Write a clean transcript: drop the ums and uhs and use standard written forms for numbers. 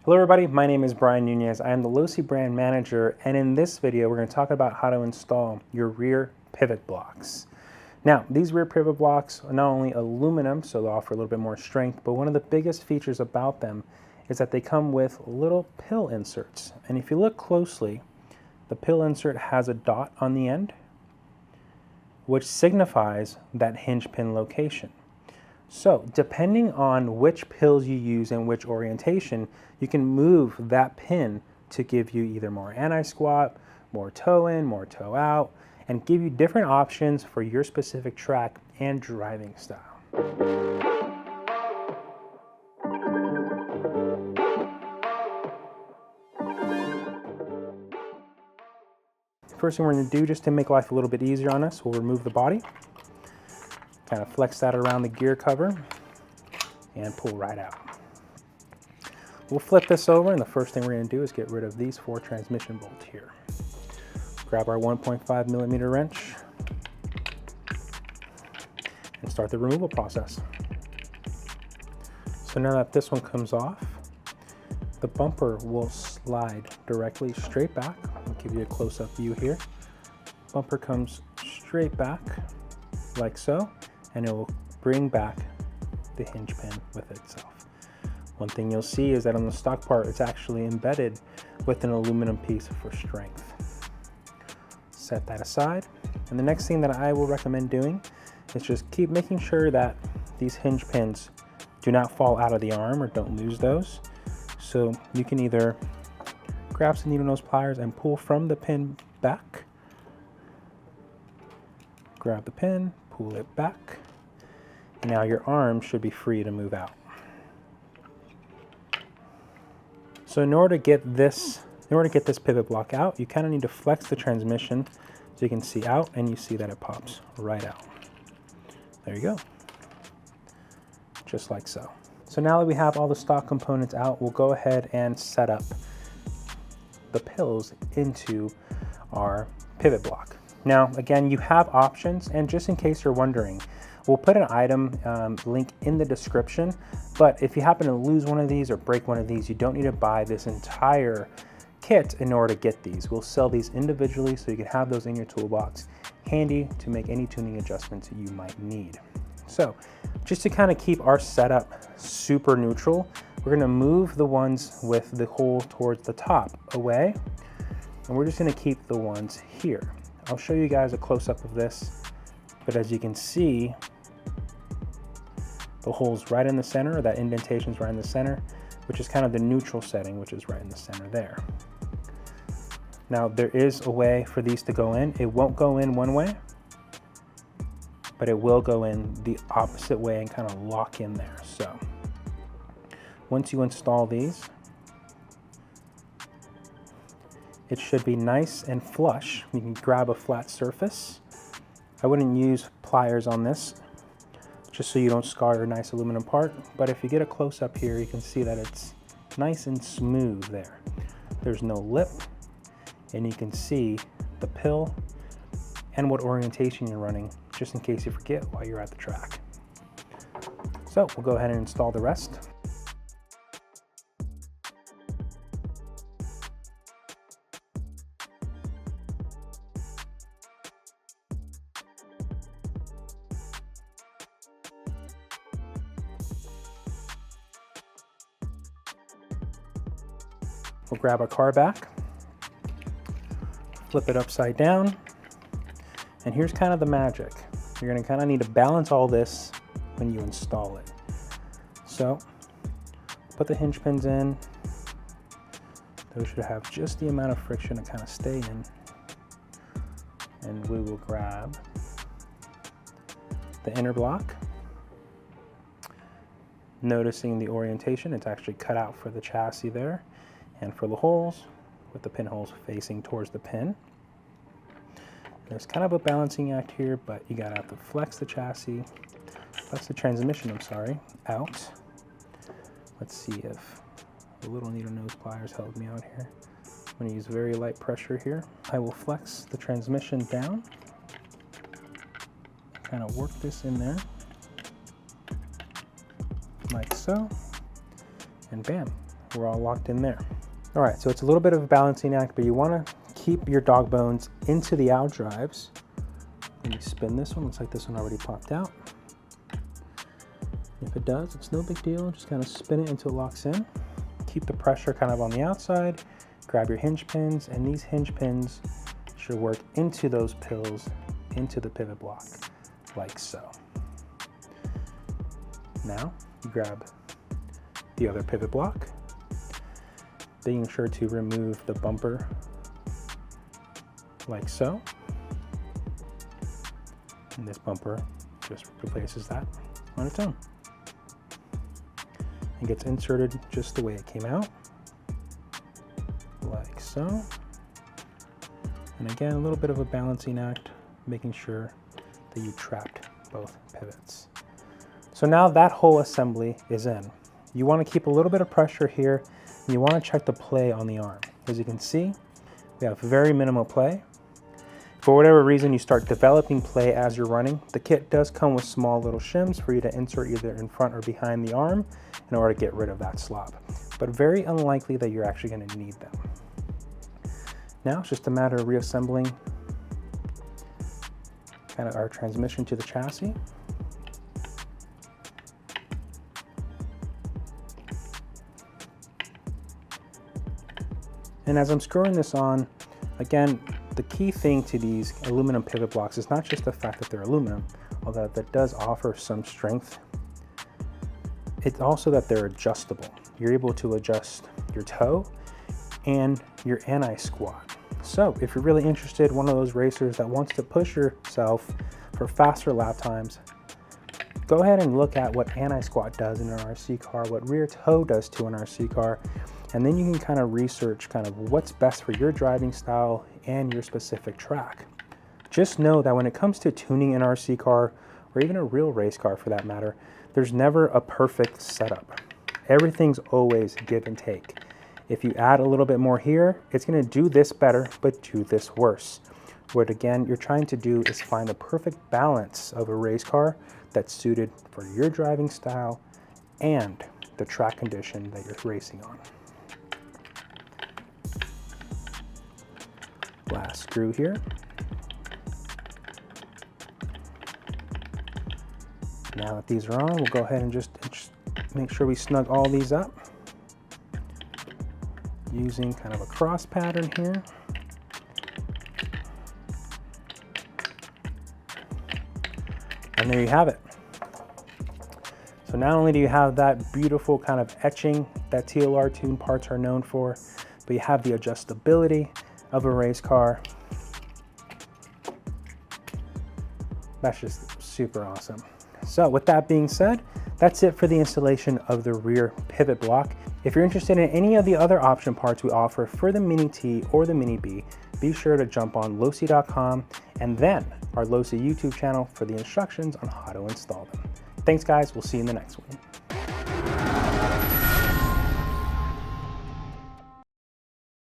Hello everybody, my name is Brian Nunez. I am the Losi brand manager, and in this video we're going to talk about how to install your rear pivot blocks. Now, these rear pivot blocks are not only aluminum, so they offer a little bit more strength, but one of the biggest features about them is that they come with little pill inserts. And if you look closely, the pill insert has a dot on the end, which signifies that hinge pin location. So depending on which pills you use and which orientation, you can move that pin to give you either more anti-squat, more toe in, more toe out, and give you different options for your specific track and driving style. First thing we're going to do, just to make life a little bit easier on us, we'll remove the body. Kind of flex that around the gear cover and pull right out. We'll flip this over, and the first thing we're going to do is get rid of these 4 transmission bolts here. Grab our 1.5 millimeter wrench and start the removal process. So now that this one comes off, the bumper will slide directly straight back. I'll give you a close-up view here. Bumper comes straight back like so, and it will bring back the hinge pin with itself. One thing you'll see is that on the stock part, it's actually embedded with an aluminum piece for strength. Set that aside. And the next thing that I will recommend doing is just keep making sure that these hinge pins do not fall out of the arm or don't lose those. So you can either grab some needle nose pliers and pull from the pin back, grab the pin, pull it back, and now your arm should be free to move out. So in order to get this pivot block out, you kind of need to flex the transmission so you can see out, and you see that it pops right out. There you go. Just like so. So now that we have all the stock components out, we'll go ahead and set up the pills into our pivot block. Now, again, you have options, and just in case you're wondering, we'll put an item link in the description, but if you happen to lose one of these or break one of these, you don't need to buy this entire kit in order to get these. We'll sell these individually so you can have those in your toolbox handy to make any tuning adjustments you might need. So just to kind of keep our setup super neutral, we're going to move the ones with the hole towards the top away, and we're just going to keep the ones here. I'll show you guys a close-up of this, but as you can see, the hole's right in the center, or that indentation's right in the center, which is kind of the neutral setting, which is right in the center there. Now, there is a way for these to go in. It won't go in one way, but it will go in the opposite way and kind of lock in there. So once you install these, it should be nice and flush. You can grab a flat surface. I wouldn't use pliers on this, just so you don't scar your nice aluminum part. But if you get a close up here, you can see that it's nice and smooth there. There's no lip, and you can see the pill and what orientation you're running, just in case you forget while you're at the track. So we'll go ahead and install the rest. We'll grab our car back, flip it upside down, and here's kind of the magic. You're going to kind of need to balance all this when you install it. So put the hinge pins in. Those should have just the amount of friction to kind of stay in. And we will grab the inner block. Noticing the orientation, it's actually cut out for the chassis there. And for the holes, with the pinholes facing towards the pin. There's kind of a balancing act here, but you gotta have to flex the chassis, flex the transmission, I'm sorry, out. Let's see if the little needle nose pliers help me out here. I'm gonna use very light pressure here. I will flex the transmission down, kind of work this in there, like so, and bam, we're all locked in there. All right, so it's a little bit of a balancing act, but you want to keep your dog bones into the out drives. Let me spin this one. Looks like this one already popped out. If it does, it's no big deal. Just kind of spin it until it locks in. Keep the pressure kind of on the outside. Grab your hinge pins, and these hinge pins should work into those pills, into the pivot block, like so. Now, you grab the other pivot block, being sure to remove the bumper, like so. And this bumper just replaces that on its own. It gets inserted just the way it came out, like so. And again, a little bit of a balancing act, making sure that you trapped both pivots. So now that whole assembly is in. You want to keep a little bit of pressure here, and you want to check the play on the arm. As you can see, we have very minimal play. For whatever reason you start developing play as you're running, the kit does come with small little shims for you to insert either in front or behind the arm in order to get rid of that slop. But very unlikely that you're actually going to need them. Now it's just a matter of reassembling kind of our transmission to the chassis. And as I'm screwing this on, again, the key thing to these aluminum pivot blocks is not just the fact that they're aluminum, although that does offer some strength. It's also that they're adjustable. You're able to adjust your toe and your anti-squat. So if you're really interested, one of those racers that wants to push yourself for faster lap times, go ahead and look at what anti-squat does in an RC car, what rear toe does to an RC car, and then you can kind of research kind of what's best for your driving style and your specific track. Just know that when it comes to tuning an RC car, or even a real race car for that matter, there's never a perfect setup. Everything's always give and take. If you add a little bit more here, it's gonna do this better, but do this worse. What again, you're trying to do is find the perfect balance of a race car that's suited for your driving style and the track condition that you're racing on. Last screw here. Now that these are on, we'll go ahead and just make sure we snug all these up using kind of a cross pattern here. And there you have it. So not only do you have that beautiful kind of etching that TLR tuned parts are known for, but you have the adjustability of a race car. That's just super awesome. So with that being said, that's it for the installation of the rear pivot block. If you're interested in any of the other option parts we offer for the Mini T or the Mini B, be sure to jump on Losi.com and then our Losi YouTube channel for the instructions on how to install them. Thanks guys, we'll see you in the next one.